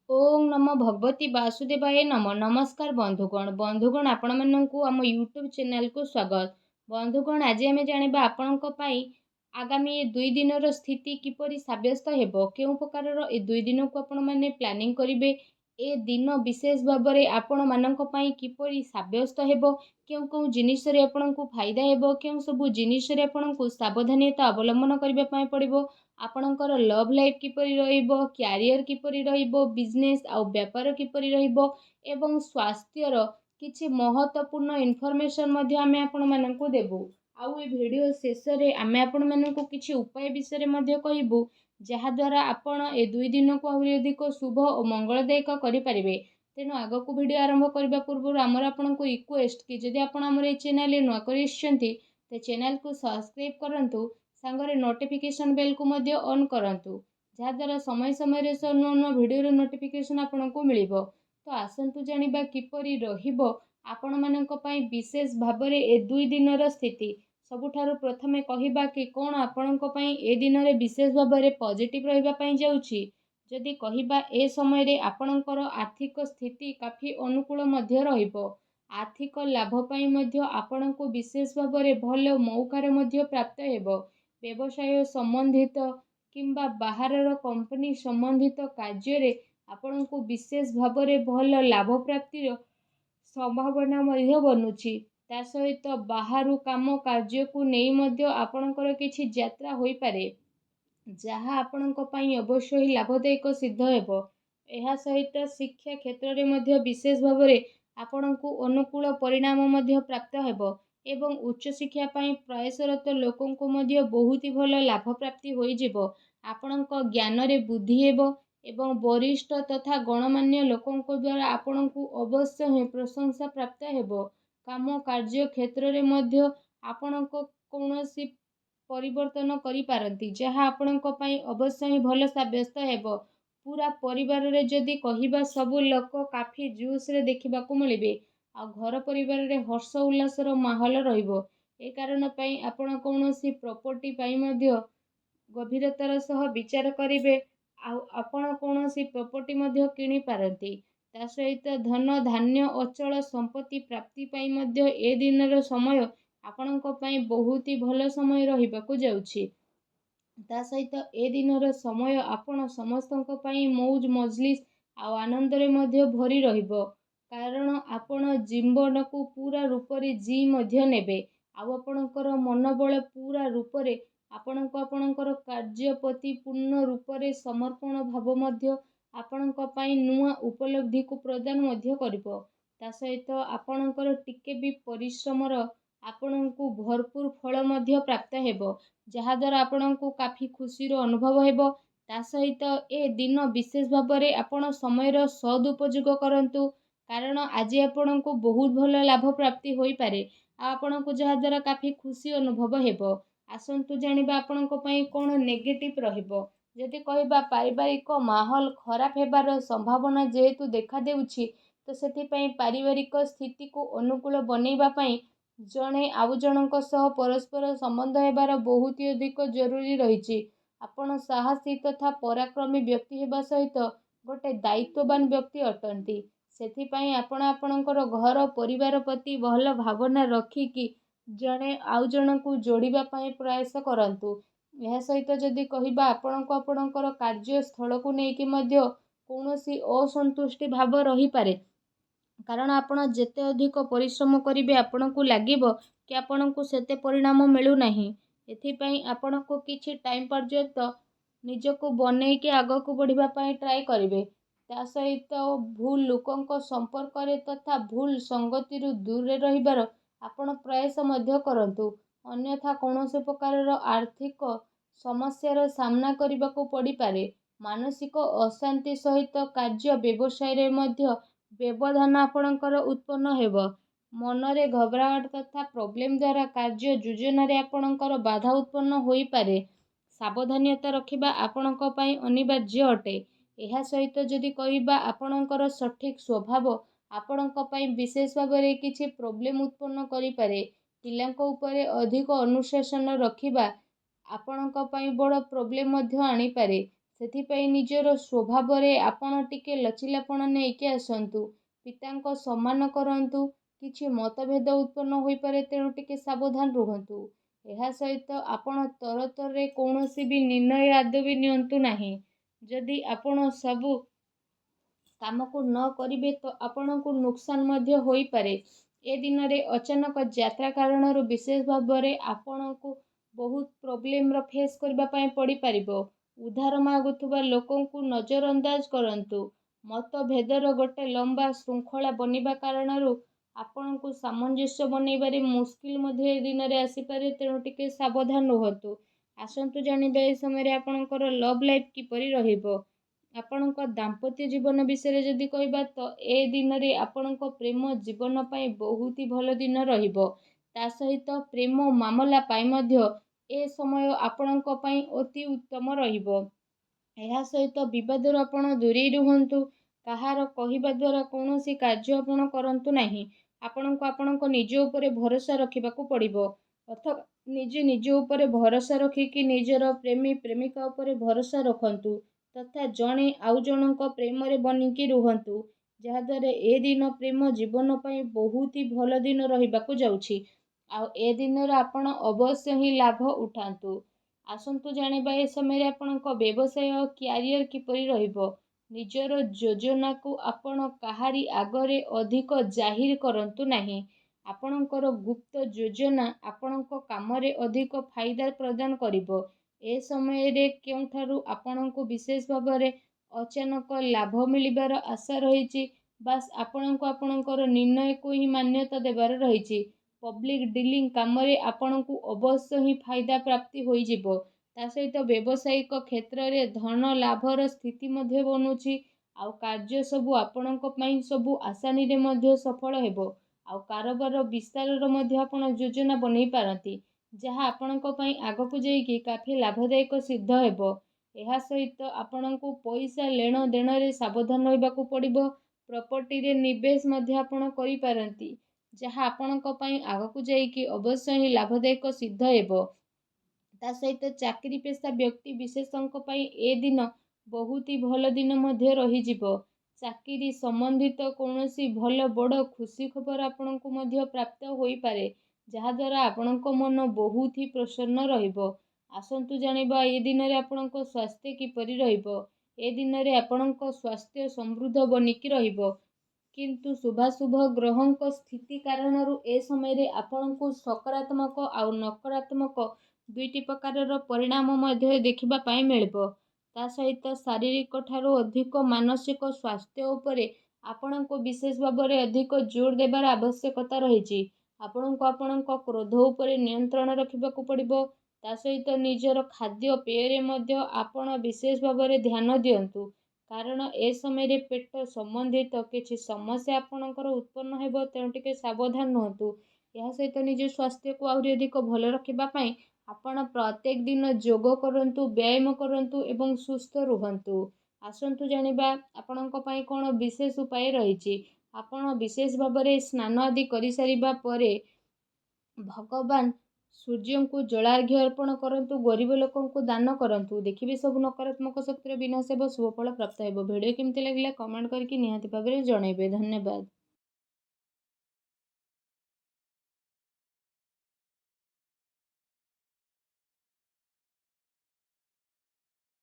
ओम नमो भगवती वासुदेवाय नमः। नमस्कार बंधुगण आपण माननकु आम यूट्यूब चैनल को स्वागत। बंधुगण आज आम जानिबा आपणक पई आगामी 2 दिनर स्थिति किपरि साब्यस्त हेबो, केउ प्रकारर ए 2 दिन को आपण माने प्लानिंग करिवे, ए दिन विशेष भाबरे आपण माननक पई किपरि साब्यस्त हेबो, केउ जिनिस रे आपणकु फायदा हेबो, केउ सब जिनिस रे आपणकु सावधानता अवलंबन करिबा पई पड़िबो, आपणकर लव लाइफ किपरि रहिबो, क्यारियर किपरि रहिबो, बिजनेस आउ व्यापार किपरि रहिबो एवं स्वास्थ्यर किछि महत्वपूर्ण इनफॉरमेशन मध्ये आमे आपण माननकु देबु। आउ ए वीडियो शेष रे आमे आपण माननकु किछि उपाय विषय रे मध्ये कहिबु, जहा द्वारा आपण ए 2 दिन को आहुरि अधिक शुभ और मंगलदायक करि परिबे। तेनु आगकु वीडियो आरंभ करबा पूर्व आमर आपनकु रिक्वेस्ट कि जदि आपण हमर ए चैनल रे नुआ करिसचंती ते चैनल को सब्सक्राइब करंतु, सांगरे नोटिफिकेशन बेल को मध्य ऑन करंतु, जहा द्वारा समय समय रे नुआ नुआ वीडियो रो नोटिफिकेशन आपनकु मिलिबो। तो आसंतु जानिबा किपरि रहिबो आपण माननक पई विशेष भाबरे ए 2 दिनर स्थिति। सबुठारु प्रथमे कहिबा कि कोन आपनक पई ए दिन रे विशेष भाबरे पॉजिटिव रहिबा पई जाउछि। जदि कहिबा ए समय रे आपनकर आर्थिक स्थिति काफी अनुकूल मध्य रहिबो। आर्थिक लाभ पई मध्य आपनकु विशेष भाबरे भलो मौकार मध्य प्राप्त हेबो। व्यवसाय संबंधित किंबा बाहरर कंपनी संबंधित कार्य रे आपनकु विशेष भाबरे भलो लाभ प्राप्तिर संभावना मध्य बनुछि। ता सहित बाहरु काम कार्य को नेई मध्य आपनकर किछि यात्रा होई पारे, जहा आपनक पई अवश्य ही लाभदायक सिद्ध हेबो। एहा सहित शिक्षा क्षेत्र रे मध्य विशेष भाबरे आपनकु अनुकूल परिणाम मध्य प्राप्त हेबो एवं उच्च शिक्षा पई प्रयासरत लोकंको मध्य बहुत ही भलो लाभ प्राप्ति होई जिवो। आपनक ज्ञान रे बुद्धि हेबो एवं वरिष्ठ तथा गणमान्य लोकंको द्वारा आपनकु अवश्य ही प्रशंसा प्राप्त हेबो। काम कार्य क्षेत्र रे मध्य आपनक कोनोसी परिवर्तन करि पारंती, जहा आपनक पई अवश्य ही भलो साब्यस्त हेबो। पूरा परिवार रे जदि कहिबा सबु लोक काफी जूस रे देखिबा को मिलिबे आ घर परिवार रे हर्ष उल्लास रो माहौल रहिबो। ए कारण पई आपण कोनोसी प्रॉपर्टी पई मध्य गभीरतार सह विचार करिवे आ आपण कोनोसी प्रॉपर्टी मध्य किनि पारंती। ता सहित धन धान्य अचल संपत्ति प्राप्ति पई मध्य ए दिनर समय आपणक पई बहुत ही भलो समय रहिबाकु जाउछि। ता सहित ए दिनर समय आपण समस्तक पई मौज मजलिस आ आनंद रे मध्य भरी रहिबो, कारण आपण जीवन को पूरा रूप रे जी मध्य नेबे आ आपणकर मनोबल पूरा रूप रे आपणकर कार्य प्रति पूर्ण रूप रे समर्पण भाव मध्य आपणक पई नुआ उपलब्धि को प्रदान मध्य करिवो। ता सहित आपणकर टिके भी परिश्रमर आपणकु भरपूर फल मध्य प्राप्त हेबो, जहा द्वारा आपणकु काफी खुशी रो अनुभव हेबो। ता सहित ए दिन विशेष भाबरे आपण समयर सदुपयोग करंतु, कारण आज आपणकु बहुत भलो लाभ प्राप्ति होई पारे आ आपणकु जहा द्वारा काफी खुशी अनुभव हेबो। आसंतु जानिबा आपणक पई कोन नेगेटिव रहिबो। जदि कहिबा पारिवारिक माहौल खराब हेबार संभावना जेहेतु देखा देउछि, तो सेति पई पारिवारिक स्थिति को अनुकूल बनेइबा पई जणे आउ जनक सह परस्पर संबंध हेबार बहुत ही अधिक जरूरी रहिछि। आपण साहसी तथा पराक्रमी व्यक्ति हेबा सहित गोटे दायित्ववान व्यक्ति अटंती। सेति पई आपण आपणकर घर परिवार प्रति भलो भावना रखिकी जणे आउ जनकु जोड़िबा पई प्रयास करंतु। यह सहित जदि कहिबा आपणको आपणकर कार्य स्थल को नेकी मध्य कोनोसी असंतुष्टि भाव रही पारे, कारण आपण जेते अधिक परिश्रम करिवे आपणकु लागिबो कि आपणकु सेते परिणाम मिलु नाही। एथि पई आपणको किछि टाइम पर्यंत निजको बनेइके आगको बढ़िबा पई ट्राई करिवे। ता सहित भूल लोकंको संपर्क रे तथा भूल संगति रु दूर रे रहिबार आपण प्रयास मध्य करंतु, अन्यथा कोनोसी प्रकारर आर्थिक समस्यार सामना करबाको पड़ी पारे। मानसिक अशांति सहित कार्य व्यवसाय रे मध्य व्यवधान आपणकर उत्पन्न हेबो। मनरे घबराहट तथा प्रॉब्लम द्वारा कार्य योजना रे आपणकर बाधा उत्पन्न होई पारे। सावधानता रखिबा आपणक पई अनिवार्य अटे। एहा सहित जदि कहिबा आपणकर सठिक स्वभाव आपणक पई विशेष भाबरे किछि प्रॉब्लम उत्पन्न करि पारे। पिलांक उपरे अधिक अनुशासन रखिबा आपणक पई बड़ प्रॉब्लम मध्य आनी पारे। ସେଥିପାଇଁ ନିଜର ସ୍ୱଭାବରେ ଆପଣ ଟିକେ ଲଚିଲାପଣ ନେଇକି ଆସନ୍ତୁ। ପିତାଙ୍କ ସମ୍ମାନ କରନ୍ତୁ। କିଛି ମତଭେଦ ଉତ୍ପନ୍ନ ହୋଇପାରେ, ତେଣୁ ଟିକେ ସାବଧାନ ରୁହନ୍ତୁ। ଏହା ସହିତ ଆପଣ ତରତରରେ କୌଣସି ବି ନିର୍ଣ୍ଣୟ ଆଦୌ ବି ନିଅନ୍ତୁ ନାହିଁ। ଯଦି ଆପଣ ସବୁ କାମକୁ ନ କରିବେ ତ ଆପଣଙ୍କୁ ନୁକସାନ ମଧ୍ୟ ହୋଇପାରେ। ଏ ଦିନରେ ଅଚାନକ ଯାତ୍ରା କାରଣରୁ ବିଶେଷ ଭାବରେ ଆପଣଙ୍କୁ ବହୁତ ପ୍ରୋବ୍ଲେମର ଫେସ୍ କରିବା ପାଇଁ ପଡ଼ିପାରିବ। ଉଦ୍ଧାର ମାଗୁଥିବା ଲୋକଙ୍କୁ ନଜରଅନ୍ଦାଜ କରନ୍ତୁ। ମତଭେଦର ଗୋଟେ ଲମ୍ବା ଶୃଙ୍ଖଳା ବନିବା କାରଣରୁ ଆପଣଙ୍କୁ ସାମଞ୍ଜସ୍ୟ ବନେଇବାରେ ମୁସ୍କିଲ ମଧ୍ୟ ଏ ଦିନରେ ଆସିପାରେ, ତେଣୁ ଟିକେ ସାବଧାନ ରୁହନ୍ତୁ। ଆସନ୍ତୁ ଜାଣିବା ଏ ସମୟରେ ଆପଣଙ୍କର ଲଭ୍ ଲାଇଫ୍ କିପରି ରହିବ। ଆପଣଙ୍କ ଦାମ୍ପତ୍ୟ ଜୀବନ ବିଷୟରେ ଯଦି କହିବା ତ ଏ ଦିନରେ ଆପଣଙ୍କ ପ୍ରେମ ଜୀବନ ପାଇଁ ବହୁତ ହି ଭଲ ଦିନ ରହିବ। ତା ସହିତ ପ୍ରେମ ମାମଲା ପାଇଁ ମଧ୍ୟ ଏ ସମୟ ଆପଣଙ୍କ ପାଇଁ ଅତି ଉତ୍ତମ ରହିବ। ଏହା ସହିତ ବିବାଦରୁ ଆପଣ ଦୂରେଇ ରୁହନ୍ତୁ। କାହାର କହିବା ଦ୍ୱାରା କୌଣସି କାର୍ଯ୍ୟ ଆପଣ କରନ୍ତୁ ନାହିଁ। ଆପଣଙ୍କୁ ଆପଣଙ୍କ ନିଜ ଉପରେ ଭରସା ରଖିବାକୁ ପଡ଼ିବ। ଅଥବା ନିଜେ ନିଜ ଉପରେ ଭରସା ରଖିକି ନିଜର ପ୍ରେମୀ ପ୍ରେମିକା ଉପରେ ଭରସା ରଖନ୍ତୁ ତଥା ଜଣେ ଆଉ ଜଣଙ୍କ ପ୍ରେମରେ ବନିକି ରୁହନ୍ତୁ, ଯାହାଦ୍ୱାରା ଏ ଦିନ ପ୍ରେମ ଜୀବନ ପାଇଁ ବହୁତ ହି ଭଲ ଦିନ ରହିବାକୁ ଯାଉଛି। ଆଉ ଏ ଦିନରେ ଆପଣ ଅବଶ୍ୟ ହିଁ ଲାଭ ଉଠାନ୍ତୁ। ଆସନ୍ତୁ ଜାଣିବା ଏ ସମୟରେ ଆପଣଙ୍କ ବ୍ୟବସାୟ କ୍ୟାରିୟର କିପରି ରହିବ। ନିଜର ଯୋଜନାକୁ ଆପଣ କାହାରି ଆଗରେ ଅଧିକ ଜାହିର କରନ୍ତୁ ନାହିଁ। ଆପଣଙ୍କର ଗୁପ୍ତ ଯୋଜନା ଆପଣଙ୍କ କାମରେ ଅଧିକ ଫାଇଦା ପ୍ରଦାନ କରିବ। ଏ ସମୟରେ କେଉଁଠାରୁ ଆପଣଙ୍କୁ ବିଶେଷ ଭାବରେ ଅଚାନକ ଲାଭ ମିଳିବାର ଆଶା ରହିଛି। ବାସ୍ ଆପଣଙ୍କୁ ଆପଣଙ୍କର ନିର୍ଣ୍ଣୟକୁ ହିଁ ମାନ୍ୟତା ଦେବାର ରହିଛି। ପବ୍ଲିକ ଡିଲିଂ କାମରେ ଆପଣଙ୍କୁ ଅବଶ୍ୟ ହିଁ ଫାଇଦା ପ୍ରାପ୍ତି ହୋଇଯିବ। ତା ସହିତ ବ୍ୟବସାୟିକ କ୍ଷେତ୍ରରେ ଧନ ଲାଭର ସ୍ଥିତି ମଧ୍ୟ ବନୁଛି। ଆଉ କାର୍ଯ୍ୟ ସବୁ ଆପଣଙ୍କ ପାଇଁ ସବୁ ଆସାନୀରେ ମଧ୍ୟ ସଫଳ ହେବ। ଆଉ କାରବାର ବିସ୍ତାରର ମଧ୍ୟ ଆପଣ ଯୋଜନା ବନେଇ ପାରନ୍ତି, ଯାହା ଆପଣଙ୍କ ପାଇଁ ଆଗକୁ ଯାଇକି କାଫି ଲାଭଦାୟକ ସିଦ୍ଧ ହେବ। ଏହା ସହିତ ଆପଣଙ୍କୁ ପଇସା ନେଣ ଦେଣରେ ସାବଧାନ ରହିବାକୁ ପଡ଼ିବ। ପ୍ରପର୍ଟିରେ ନିବେଶ ମଧ୍ୟ ଆପଣ କରିପାରନ୍ତି, ଯାହା ଆପଣଙ୍କ ପାଇଁ ଆଗକୁ ଯାଇକି ଅବଶ୍ୟ ହିଁ ଲାଭଦାୟକ ସିଦ୍ଧ ହେବ। ତା ସହିତ ଚାକିରି ପେଶା ବ୍ୟକ୍ତି ବିଶେଷଙ୍କ ପାଇଁ ଏ ଦିନ ବହୁତ ହି ଭଲ ଦିନ ମଧ୍ୟ ରହିଯିବ। ଚାକିରି ସମ୍ବନ୍ଧିତ କୌଣସି ଭଲ ବଡ଼ ଖୁସି ଖବର ଆପଣଙ୍କୁ ମଧ୍ୟ ପ୍ରାପ୍ତ ହୋଇପାରେ, ଯାହାଦ୍ୱାରା ଆପଣଙ୍କ ମନ ବହୁତ ହି ପ୍ରସନ୍ନ ରହିବ। ଆସନ୍ତୁ ଜାଣିବା ଏ ଦିନରେ ଆପଣଙ୍କ ସ୍ୱାସ୍ଥ୍ୟ କିପରି ରହିବ। ଏ ଦିନରେ ଆପଣଙ୍କ ସ୍ୱାସ୍ଥ୍ୟ ସମୃଦ୍ଧ ବନିକି ରହିବ, କିନ୍ତୁ ଶୁଭାଶୁଭ ଗ୍ରହଙ୍କ ସ୍ଥିତି କାରଣରୁ ଏ ସମୟରେ ଆପଣଙ୍କୁ ସକାରାତ୍ମକ ଆଉ ନକାରାତ୍ମକ ଦୁଇଟି ପ୍ରକାରର ପରିଣାମ ମଧ୍ୟ ଦେଖିବା ପାଇଁ ମିଳିବ। ତା ସହିତ ଶାରୀରିକ ଠାରୁ ଅଧିକ ମାନସିକ ସ୍ୱାସ୍ଥ୍ୟ ଉପରେ ଆପଣଙ୍କୁ ବିଶେଷ ଭାବରେ ଅଧିକ ଜୋର ଦେବାର ଆବଶ୍ୟକତା ରହିଛି। ଆପଣଙ୍କୁ ଆପଣଙ୍କ କ୍ରୋଧ ଉପରେ ନିୟନ୍ତ୍ରଣ ରଖିବାକୁ ପଡ଼ିବ। ତା ସହିତ ନିଜର ଖାଦ୍ୟ ପେୟରେ ମଧ୍ୟ ଆପଣ ବିଶେଷ ଭାବରେ ଧ୍ୟାନ ଦିଅନ୍ତୁ, କାରଣ ଏ ସମୟରେ ପେଟ ସମ୍ବନ୍ଧିତ କିଛି ସମସ୍ୟା ଆପଣଙ୍କର ଉତ୍ପନ୍ନ ହେବ, ତେଣୁ ଟିକେ ସାବଧାନ ରୁହନ୍ତୁ। ଏହା ସହିତ ନିଜ ସ୍ୱାସ୍ଥ୍ୟକୁ ଆହୁରି ଅଧିକ ଭଲ ରଖିବା ପାଇଁ ଆପଣ ପ୍ରତ୍ୟେକ ଦିନ ଯୋଗ କରନ୍ତୁ, ବ୍ୟାୟାମ କରନ୍ତୁ ଏବଂ ସୁସ୍ଥ ରୁହନ୍ତୁ। ଆସନ୍ତୁ ଜାଣିବା ଆପଣଙ୍କ ପାଇଁ କ'ଣ ବିଶେଷ ଉପାୟ ରହିଛି। ଆପଣ ବିଶେଷ ଭାବରେ ସ୍ନାନ ଆଦି କରିସାରିବା ପରେ ଭଗବାନ ସୂର୍ଯ୍ୟଙ୍କୁ ଜଳାର୍ଘ୍ୟ ଅର୍ପଣ କରନ୍ତୁ, ଗରିବ ଲୋକଙ୍କୁ ଦାନ କରନ୍ତୁ। ଦେଖିବେ ସବୁ ନକାରାତ୍ମକ ଶକ୍ତିର ବିନାଶ ହେବ, ଶୁଭଫଳ ପ୍ରାପ୍ତ ହେବ। ଭିଡ଼ିଓ କେମିତି ଲାଗିଲା କମେଣ୍ଟ କରିକି ନିହାତି ଭାବରେ ଜଣାଇବେ। ଧନ୍ୟବାଦ।